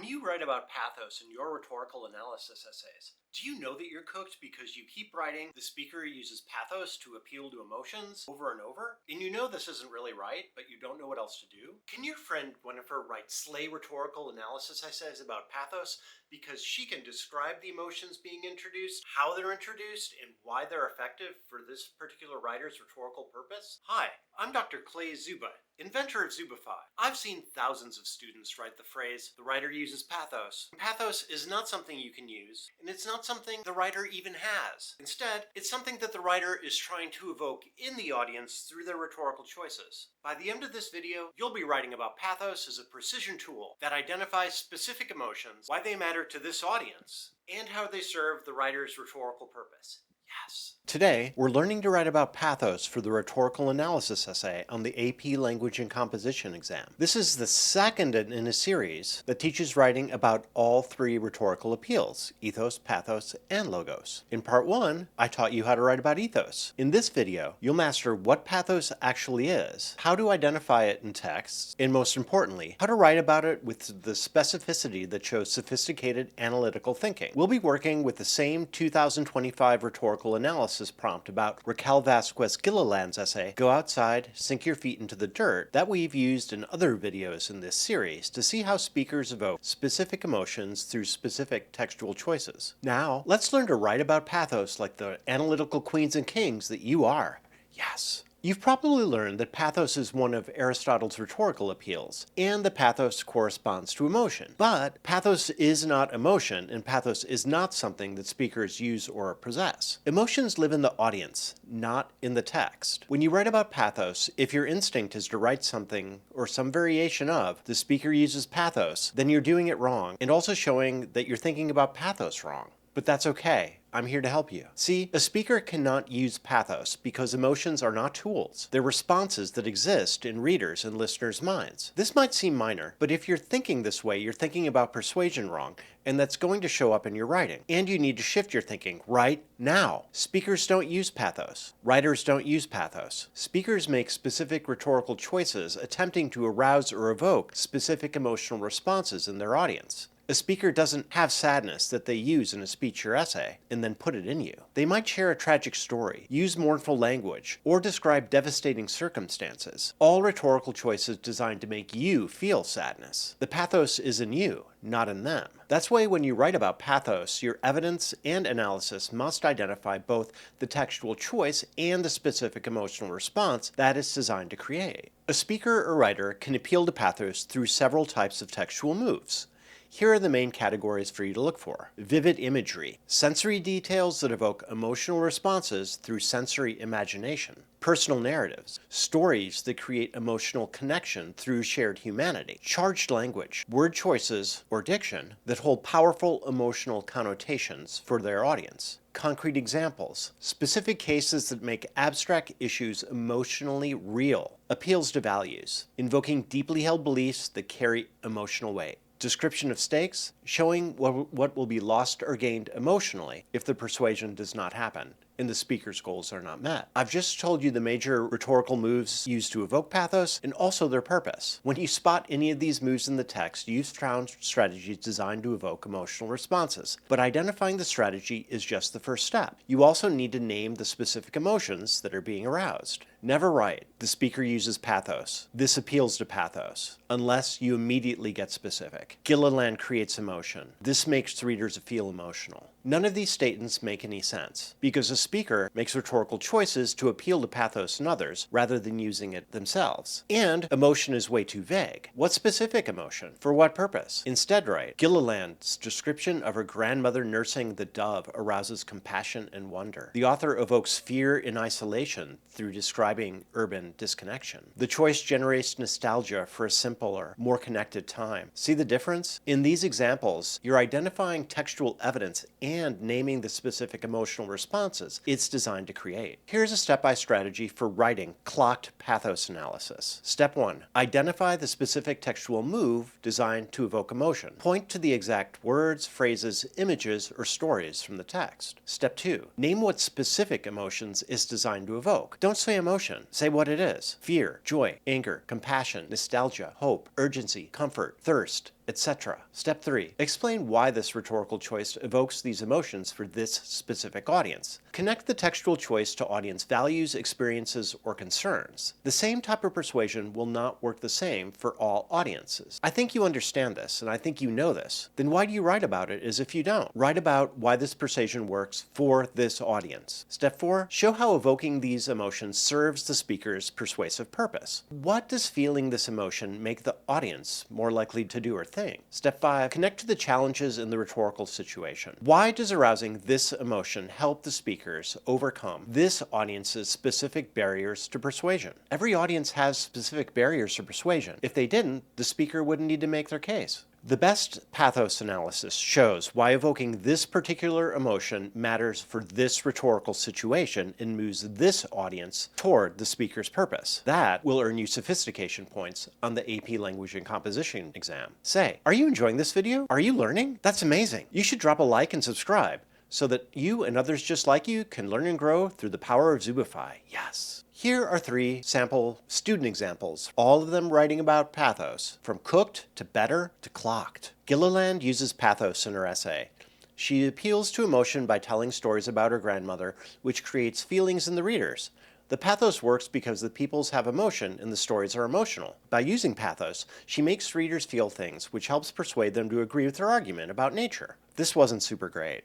When you write about pathos in your rhetorical analysis essays, do you know that you're cooked because you keep writing the speaker uses pathos to appeal to emotions over and over? And you know this isn't really right, but you don't know what else to do? Can your friend Winifred write slay rhetorical analysis essays about pathos because she can describe the emotions being introduced, how they're introduced, and why they're effective for this particular writer's rhetorical purpose? Hi, I'm Dr. Clay Zuba, inventor of Zubify. I've seen thousands of students write the phrase, the writer uses pathos. Pathos is not something you can use, and it's not something the writer even has. Instead, it's something that the writer is trying to evoke in the audience through their rhetorical choices. By the end of this video, you'll be writing about pathos as a precision tool that identifies specific emotions, why they matter to this audience, and how they serve the writer's rhetorical purpose. Yes. Today, we're learning to write about pathos for the rhetorical analysis essay on the AP Language and Composition exam. This is the second in a series that teaches writing about all three rhetorical appeals, ethos, pathos, and logos. In part one, I taught you how to write about ethos. In this video, you'll master what pathos actually is, how to identify it in texts, and most importantly, how to write about it with the specificity that shows sophisticated analytical thinking. We'll be working with the same 2025 rhetorical analysis prompt about Raquel Vasquez Gilliland's essay, Go Outside, Sink Your Feet into the Dirt, that we've used in other videos in this series to see how speakers evoke specific emotions through specific textual choices. Now, let's learn to write about pathos like the analytical queens and kings that you are. Yes. You've probably learned that pathos is one of Aristotle's rhetorical appeals, and that pathos corresponds to emotion. But pathos is not emotion, and pathos is not something that speakers use or possess. Emotions live in the audience, not in the text. When you write about pathos, if your instinct is to write something, or some variation of, the speaker uses pathos, then you're doing it wrong, and also showing that you're thinking about pathos wrong. But that's okay. I'm here to help you. See, a speaker cannot use pathos because emotions are not tools. They're responses that exist in readers' and listeners' minds. This might seem minor, but if you're thinking this way, you're thinking about persuasion wrong, and that's going to show up in your writing. And you need to shift your thinking right now. Speakers don't use pathos. Writers don't use pathos. Speakers make specific rhetorical choices attempting to arouse or evoke specific emotional responses in their audience. A speaker doesn't have sadness that they use in a speech or essay and then put it in you. They might share a tragic story, use mournful language, or describe devastating circumstances. All rhetorical choices designed to make you feel sadness. The pathos is in you, not in them. That's why when you write about pathos, your evidence and analysis must identify both the textual choice and the specific emotional response that it's designed to create. A speaker or writer can appeal to pathos through several types of textual moves. Here are the main categories for you to look for. Vivid imagery, sensory details that evoke emotional responses through sensory imagination. Personal narratives, stories that create emotional connection through shared humanity. Charged language, word choices or diction that hold powerful emotional connotations for their audience. Concrete examples, specific cases that make abstract issues emotionally real. Appeals to values, invoking deeply held beliefs that carry emotional weight. Description of stakes, showing what will be lost or gained emotionally if the persuasion does not happen and the speaker's goals are not met. I've just told you the major rhetorical moves used to evoke pathos and also their purpose. When you spot any of these moves in the text, you've found strategies designed to evoke emotional responses. But identifying the strategy is just the first step. You also need to name the specific emotions that are being aroused. Never write, the speaker uses pathos. This appeals to pathos, unless you immediately get specific. Gilliland creates emotion. This makes readers feel emotional. None of these statements make any sense, because a speaker makes rhetorical choices to appeal to pathos in others, rather than using it themselves. And emotion is way too vague. What specific emotion? For what purpose? Instead write, Gilliland's description of her grandmother nursing the dove arouses compassion and wonder. The author evokes fear and isolation through describing urban disconnection. The choice generates nostalgia for a simpler, more connected time. See the difference? In these examples, you're identifying textual evidence and naming the specific emotional responses it's designed to create. Here's a step-by strategy for writing clocked pathos analysis. Step 1. Identify the specific textual move designed to evoke emotion. Point to the exact words, phrases, images, or stories from the text. Step 2. Name what specific emotions it's designed to evoke. Don't say emotion. Say what it is. Fear, joy, anger, compassion, nostalgia, hope, urgency, comfort, thirst, etc. Step 3. Explain why this rhetorical choice evokes these emotions for this specific audience. Connect the textual choice to audience values, experiences, or concerns. The same type of persuasion will not work the same for all audiences. I think you understand this, and I think you know this. Then why do you write about it as if you don't? Write about why this persuasion works for this audience. Step 4. Show how evoking these emotions serves the speaker's persuasive purpose. What does feeling this emotion make the audience more likely to do or think? Step 5. Connect to the challenges in the rhetorical situation. Why does arousing this emotion help the speakers overcome this audience's specific barriers to persuasion? Every audience has specific barriers to persuasion. If they didn't, the speaker wouldn't need to make their case. The best Pathos analysis shows why evoking this particular emotion matters for this rhetorical situation and moves this audience toward the speaker's purpose. That will earn you sophistication points on the AP Language and Composition exam. Say, are you enjoying this video? Are you learning? That's amazing. You should drop a like and subscribe so that you and others just like you can learn and grow through the power of Zubify. Yes. Here are 3 sample student examples, all of them writing about pathos, from cooked to better to clocked. Gilliland uses pathos in her essay. She appeals to emotion by telling stories about her grandmother, which creates feelings in the readers. The pathos works because the peoples have emotion and the stories are emotional. By using pathos, she makes readers feel things, which helps persuade them to agree with her argument about nature. This wasn't super great.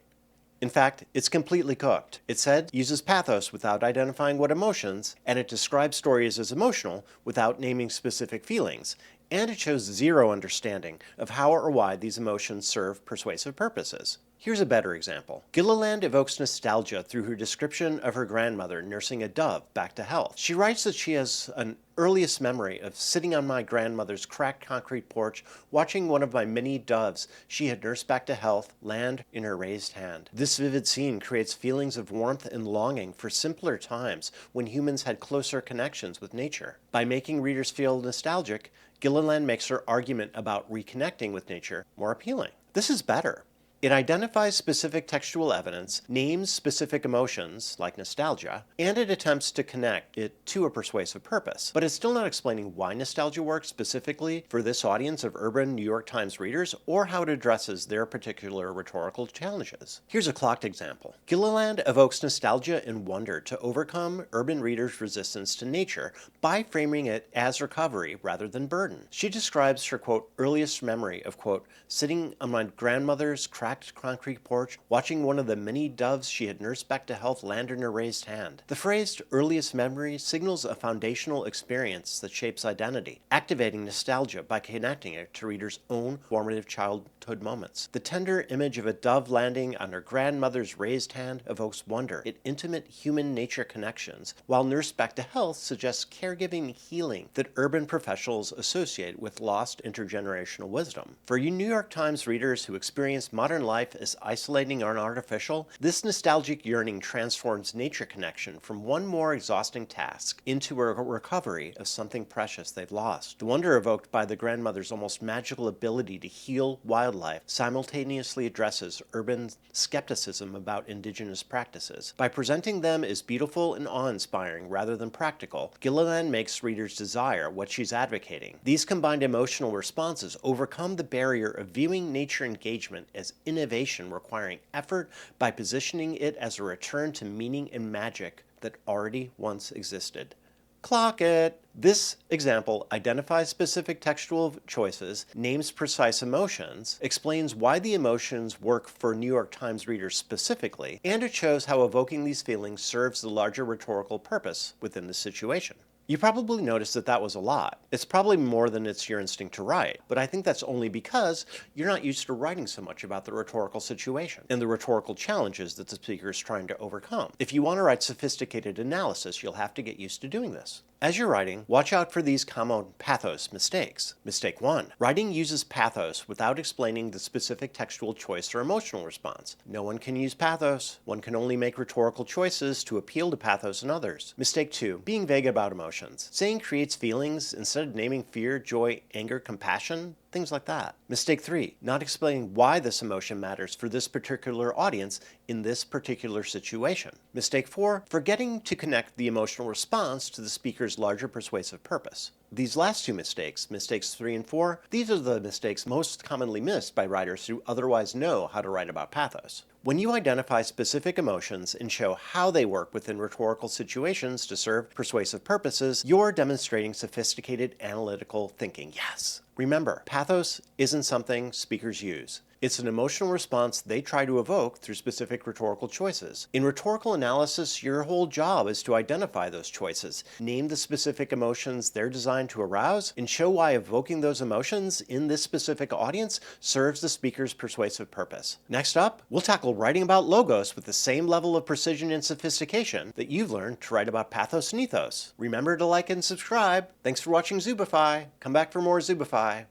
In fact, it's completely cooked. It said uses pathos without identifying what emotions, and it describes stories as emotional without naming specific feelings, and it shows zero understanding of how or why these emotions serve persuasive purposes. Here's a better example. Gilliland evokes nostalgia through her description of her grandmother nursing a dove back to health. She writes that she has an earliest memory of sitting on my grandmother's cracked concrete porch, watching one of my many doves she had nursed back to health land in her raised hand. This vivid scene creates feelings of warmth and longing for simpler times when humans had closer connections with nature. By making readers feel nostalgic, Gilliland makes her argument about reconnecting with nature more appealing. This is better. It identifies specific textual evidence, names specific emotions, like nostalgia, and it attempts to connect it to a persuasive purpose. But it's still not explaining why nostalgia works specifically for this audience of urban New York Times readers, or how it addresses their particular rhetorical challenges. Here's a clocked example. Gilliland evokes nostalgia and wonder to overcome urban readers' resistance to nature by framing it as recovery rather than burden. She describes her, quote, earliest memory of, quote, sitting on my grandmother's cracked concrete porch, watching one of the many doves she had nursed back to health land in her raised hand. The phrase earliest memory signals a foundational experience that shapes identity, activating nostalgia by connecting it to readers' own formative childhood moments. The tender image of a dove landing on her grandmother's raised hand evokes wonder at intimate human-nature connections, while nursed back to health suggests caregiving healing that urban professionals associate with lost intergenerational wisdom. For you New York Times readers who experience modern life as isolating and artificial, this nostalgic yearning transforms nature connection from one more exhausting task into a recovery of something precious they've lost. The wonder evoked by the grandmother's almost magical ability to heal wildlife simultaneously addresses urban skepticism about indigenous practices. By presenting them as beautiful and awe-inspiring rather than practical, Gilliland makes readers desire what she's advocating. These combined emotional responses overcome the barrier of viewing nature engagement as innovation requiring effort by positioning it as a return to meaning and magic that already once existed. Clock it! This example identifies specific textual choices, names precise emotions, explains why the emotions work for New York Times readers specifically, and it shows how evoking these feelings serves the larger rhetorical purpose within the situation. You probably noticed that that was a lot. It's probably more than it's your instinct to write, but I think that's only because you're not used to writing so much about the rhetorical situation and the rhetorical challenges that the speaker is trying to overcome. If you want to write sophisticated analysis, you'll have to get used to doing this. As you're writing, watch out for these common pathos mistakes. Mistake 1. Writing uses pathos without explaining the specific textual choice or emotional response. No one can use pathos. One can only make rhetorical choices to appeal to pathos in others. Mistake 2. Being vague about emotions. Saying creates feelings instead of naming fear, joy, anger, compassion, things like that. Mistake 3. Not explaining why this emotion matters for this particular audience in this particular situation. Mistake 4. Forgetting to connect the emotional response to the speaker's larger persuasive purpose. These last two mistakes, mistakes 3 and 4, these are the mistakes most commonly missed by writers who otherwise know how to write about pathos. When you identify specific emotions and show how they work within rhetorical situations to serve persuasive purposes, you're demonstrating sophisticated analytical thinking. Yes! Remember, pathos isn't something speakers use. It's an emotional response they try to evoke through specific rhetorical choices. In rhetorical analysis, your whole job is to identify those choices, name the specific emotions they're designed to arouse, and show why evoking those emotions in this specific audience serves the speaker's persuasive purpose. Next up, we'll tackle writing about logos with the same level of precision and sophistication that you've learned to write about pathos and ethos. Remember to like and subscribe. Thanks for watching Zubify. Come back for more Zubify.